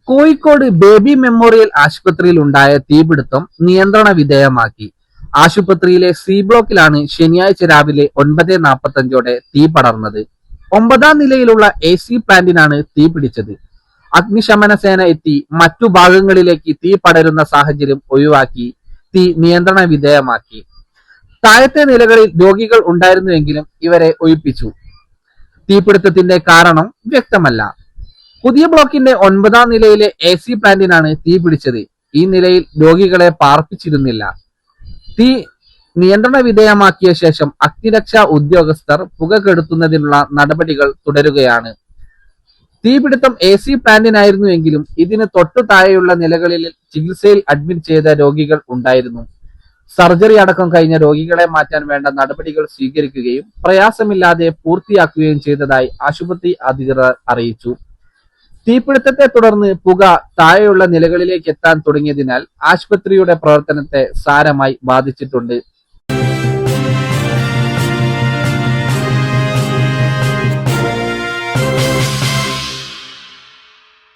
Kozhikode baby memorial ആശുപത്രിയിൽ ഉണ്ടായ തീപിടുത്തം നിയന്ത്രണ വിധേയമാക്കി. ആശുപത്രിയിലെ സി ബ്ലോക്കിലാണ് ശനിയാഴ്ച രാവിലെ 9:45 തീ പടർന്നത്. 9ാം നിലയിലുള്ള AC പ്ലാന്റിനാണ് തീ പിടിച്ചത്. അഗ്നിശമന സേന എത്തി മറ്റു ഭാഗങ്ങളിലേക്ക് തീ പടരുന്ന സാഹചര്യം ഒഴിവാക്കി തീ നിയന്ത്രണ വിധേയമാക്കി. താഴത്തെ നിലകളിൽ രോഗികൾ ഉണ്ടായിരുന്നുവെങ്കിലും ഇവരെ ഒഴിപ്പിച്ചു. തീപിടുത്തത്തിന്റെ കാരണം വ്യക്തമല്ല. പുതിയ ബ്ലോക്കിന്റെ 9ാം നിലയിലെ AC പ്ലാന്റിനാണ് തീ പിടിച്ചത്. ഈ നിലയിൽ രോഗികളെ പാർപ്പിച്ചിരുന്നില്ല. തീ നിയന്ത്രണ വിധേയമാക്കിയ ശേഷം അഗ്നിരക്ഷാ ഉദ്യോഗസ്ഥർ പുക കെടുത്തുന്നതിനുള്ള നടപടികൾ തുടരുകയാണ്. തീപിടുത്തം AC പ്ലാന്റിനായിരുന്നുവെങ്കിലും ഇതിന് തൊട്ടു താഴെയുള്ള നിലകളിൽ ചികിത്സയിൽ അഡ്മിറ്റ് ചെയ്ത രോഗികൾ ഉണ്ടായിരുന്നു. സർജറി അടക്കം കഴിഞ്ഞ രോഗികളെ മാറ്റാൻ വേണ്ട നടപടികൾ സ്വീകരിക്കുകയും പ്രയാസമില്ലാതെ പൂർത്തിയാക്കുകയും ചെയ്തതായി ആശുപത്രി അധികൃതർ അറിയിച്ചു. തീപിടുത്തത്തെ തുടർന്ന് പുക താഴെയുള്ള നിലകളിലേക്ക് എത്താൻ തുടങ്ങിയതിനാൽ ആശുപത്രിയുടെ പ്രവർത്തനത്തെ സാരമായി ബാധിച്ചിട്ടുണ്ട്.